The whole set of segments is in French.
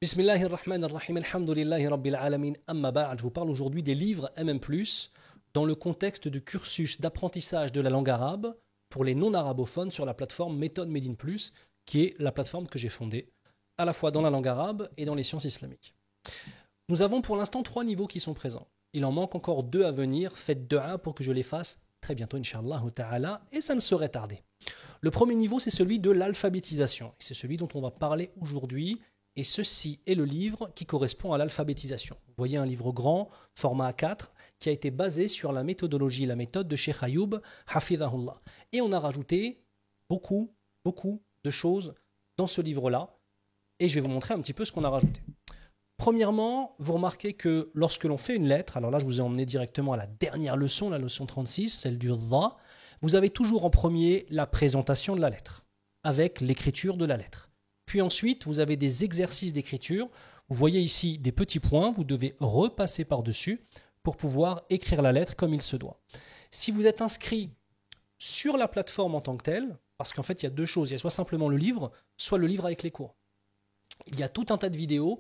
Bismillahirrahmanirrahim, alhamdulillahi rabbil alamin, amma ba'd. Je vous parle aujourd'hui des livres MM+, dans le contexte du cursus d'apprentissage de la langue arabe pour les non-arabophones sur la plateforme Méthode Made in Plus, qui est la plateforme que j'ai fondée, à la fois dans la langue arabe et dans les sciences islamiques. Nous avons pour l'instant 3 niveaux qui sont présents. Il en manque encore 2 à venir. Faites dua pour que je les fasse très bientôt, Inch'Allah ta'ala, et ça ne saurait tarder. Le premier niveau, c'est celui de l'alphabétisation. Et c'est celui dont on va parler aujourd'hui. Et ceci est le livre qui correspond à l'alphabétisation. Vous voyez un livre grand, format A4, qui a été basé sur la méthodologie, la méthode de Cheikh Ayoub, Hafidahullah. Et on a rajouté beaucoup de choses dans ce livre-là. Et je vais vous montrer un petit peu ce qu'on a rajouté. Premièrement, vous remarquez que lorsque l'on fait une lettre, alors là je vous ai emmené directement à la dernière leçon, la leçon 36, celle du dha, vous avez toujours en premier la présentation de la lettre, avec l'écriture de la lettre. Puis ensuite, vous avez des exercices d'écriture. Vous voyez ici des petits points, vous devez repasser par-dessus pour pouvoir écrire la lettre comme il se doit. Si vous êtes inscrit sur la plateforme en tant que telle, parce qu'en fait il y a 2 choses, il y a soit simplement le livre, soit le livre avec les cours. Il y a tout un tas de vidéos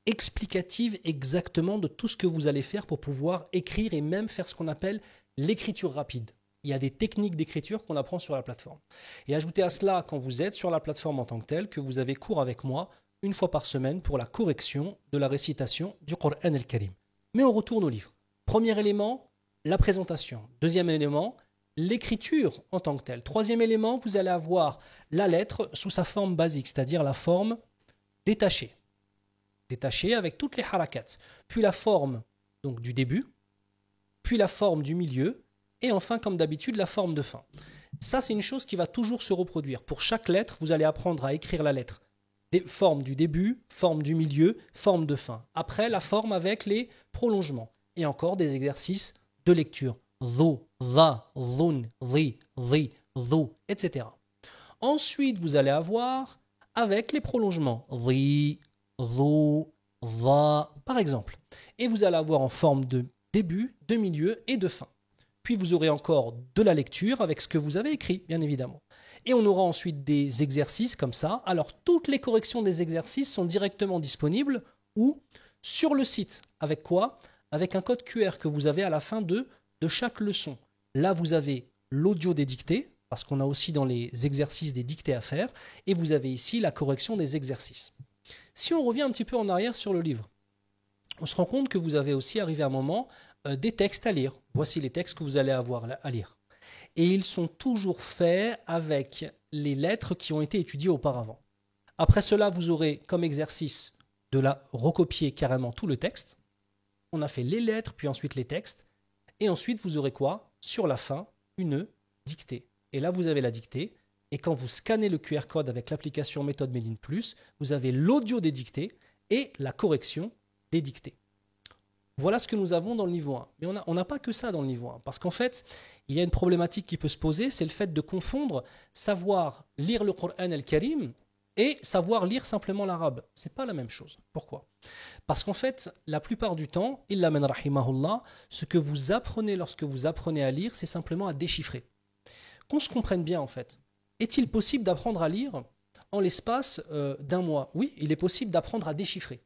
explicatives exactement de tout ce que vous allez faire pour pouvoir écrire et même faire ce qu'on appelle l'écriture rapide. Il y a des techniques d'écriture qu'on apprend sur la plateforme. Et ajoutez à cela, quand vous êtes sur la plateforme en tant que telle, que vous avez cours avec moi une fois par semaine pour la correction de la récitation du Coran al-Karim. Mais on retourne au livre. Premier élément, la présentation. Deuxième élément, l'écriture en tant que telle. Troisième élément, vous allez avoir la lettre sous sa forme basique, c'est-à-dire la forme détachée. Détachée avec toutes les harakats. Puis la forme donc, du début, puis la forme du milieu, et enfin, comme d'habitude, la forme de fin. Ça, c'est une chose qui va toujours se reproduire. Pour chaque lettre, vous allez apprendre à écrire la lettre. Forme du début, forme du milieu, forme de fin. Après, la forme avec les prolongements. Et encore des exercices de lecture. Dhu, dha, dhun, dhi, dhu, etc. Ensuite, vous allez avoir avec les prolongements. Dhi, dhu, dha, par exemple. Et vous allez avoir en forme de début, de milieu et de fin. Puis vous aurez encore de la lecture avec ce que vous avez écrit, bien évidemment. Et on aura ensuite des exercices comme ça. Alors, toutes les corrections des exercices sont directement disponibles ou sur le site. Avec quoi ? Avec un code QR que vous avez à la fin de chaque leçon. Là, vous avez l'audio des dictées, parce qu'on a aussi dans les exercices des dictées à faire. Et vous avez ici la correction des exercices. Si on revient un petit peu en arrière sur le livre, on se rend compte que vous avez aussi arrivé à un moment des textes à lire. Voici les textes que vous allez avoir à lire. Et ils sont toujours faits avec les lettres qui ont été étudiées auparavant. Après cela, vous aurez comme exercice de recopier carrément tout le texte. On a fait les lettres, puis ensuite les textes. Et ensuite, vous aurez quoi ? Sur la fin, une dictée. Et là, vous avez la dictée. Et quand vous scannez le QR code avec l'application Méthode Made in Plus, vous avez l'audio des dictées et la correction des dictées. Voilà ce que nous avons dans le niveau 1. Mais on n'a pas que ça dans le niveau 1. Parce qu'en fait, il y a une problématique qui peut se poser, c'est le fait de confondre savoir lire le Coran al-Karim et savoir lire simplement l'arabe. Ce n'est pas la même chose. Pourquoi ? Parce qu'en fait, la plupart du temps, illa man rahimahullah, ce que vous apprenez lorsque vous apprenez à lire, c'est simplement à déchiffrer. Qu'on se comprenne bien en fait. Est-il possible d'apprendre à lire en l'espace d'un mois ? Oui, il est possible d'apprendre à déchiffrer.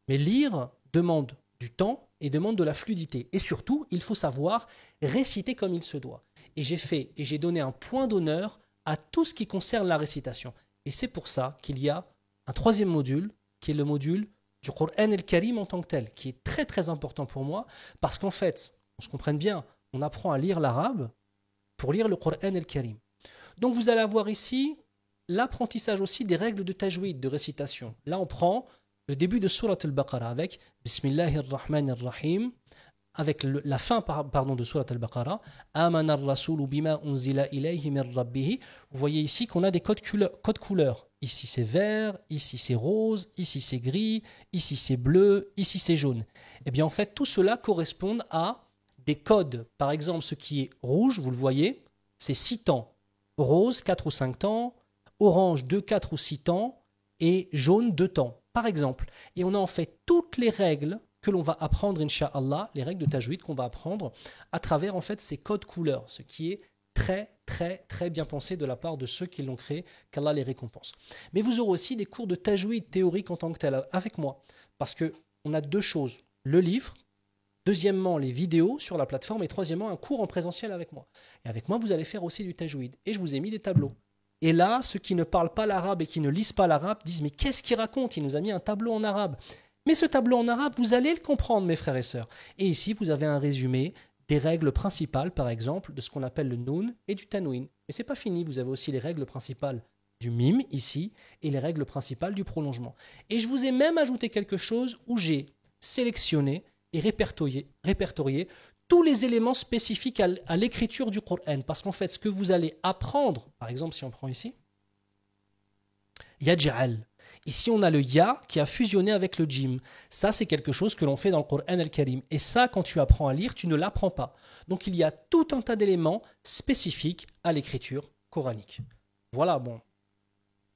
Mais lire demande du temps et demande de la fluidité. Et surtout, il faut savoir réciter comme il se doit. Et j'ai donné un point d'honneur à tout ce qui concerne la récitation. Et c'est pour ça qu'il y a un 3e module, qui est le module du Coran al-Karim en tant que tel, qui est très très important pour moi, parce qu'en fait, on se comprenne bien, on apprend à lire l'arabe pour lire le Coran al-Karim. Donc vous allez avoir ici l'apprentissage aussi des règles de tajwid, de récitation. Là, on prend le début de Surat al-Baqarah avec Bismillahirrahmanirrahim, avec la fin de Surat al-Baqarah, Amana ar-rasulu bima unzila ilayhi min rabbihi. Vous voyez ici qu'on a des codes couleurs. Ici c'est vert, ici c'est rose, ici c'est gris, ici c'est bleu, ici c'est jaune. Et bien en fait tout cela correspond à des codes. Par exemple, ce qui est rouge, vous le voyez, c'est 6 temps. Rose, 4 ou 5 temps. Orange, 2, 4 ou 6 temps. Et jaune, 2 temps. Par exemple, et on a en fait toutes les règles que l'on va apprendre, Inch'Allah, les règles de tajwid qu'on va apprendre à travers en fait ces codes couleurs, ce qui est très, très, très bien pensé de la part de ceux qui l'ont créé, qu'Allah les récompense. Mais vous aurez aussi des cours de tajwid théorique en tant que tel avec moi. Parce qu'on a deux choses. Le livre, deuxièmement, les vidéos sur la plateforme et troisièmement, un cours en présentiel avec moi. Et avec moi, vous allez faire aussi du tajwid. Et je vous ai mis des tableaux. Et là, ceux qui ne parlent pas l'arabe et qui ne lisent pas l'arabe disent « Mais qu'est-ce qu'il raconte ? Il nous a mis un tableau en arabe. » Mais ce tableau en arabe, vous allez le comprendre, mes frères et sœurs. Et ici, vous avez un résumé des règles principales, par exemple, de ce qu'on appelle le noun et du tanwin. Mais ce n'est pas fini, vous avez aussi les règles principales du mime, ici, et les règles principales du prolongement. Et je vous ai même ajouté quelque chose où j'ai sélectionné et répertorié tous les éléments spécifiques à l'écriture du Coran. Parce qu'en fait, ce que vous allez apprendre, par exemple, si on prend ici, Yaj'al. Ici, on a le Ya qui a fusionné avec le Jim. Ça, c'est quelque chose que l'on fait dans le Coran al-Karim. Et ça, quand tu apprends à lire, tu ne l'apprends pas. Donc, il y a tout un tas d'éléments spécifiques à l'écriture coranique. Voilà, bon.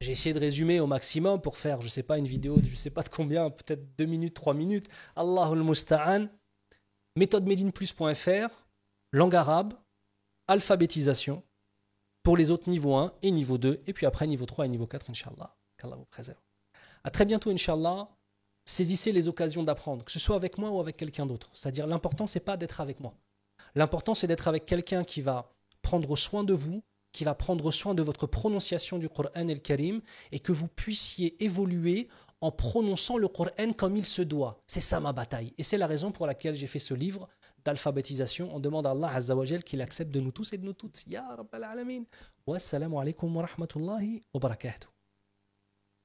J'ai essayé de résumer au maximum pour faire, je ne sais pas, une vidéo de je ne sais pas de combien, peut-être 2 minutes, 3 minutes. Allahul Musta'an. Méthodemedinplus.fr, langue arabe, alphabétisation pour les autres niveau 1 et niveau 2, et puis après niveau 3 et niveau 4, Inch'Allah. Qu'Allah vous préserve. À très bientôt, Inch'Allah. Saisissez les occasions d'apprendre, que ce soit avec moi ou avec quelqu'un d'autre. C'est-à-dire, l'important, ce n'est pas d'être avec moi. L'important, c'est d'être avec quelqu'un qui va prendre soin de vous, qui va prendre soin de votre prononciation du Coran el-Karim et que vous puissiez évoluer en prononçant le Coran comme il se doit. C'est ça ma bataille. Et c'est la raison pour laquelle j'ai fait ce livre d'alphabétisation. On demande à Allah Azza wa Jal qu'il accepte de nous tous et de nous toutes. Ya Rabbal Alamin. Wassalamu alaikum wa rahmatullahi wa barakatuh.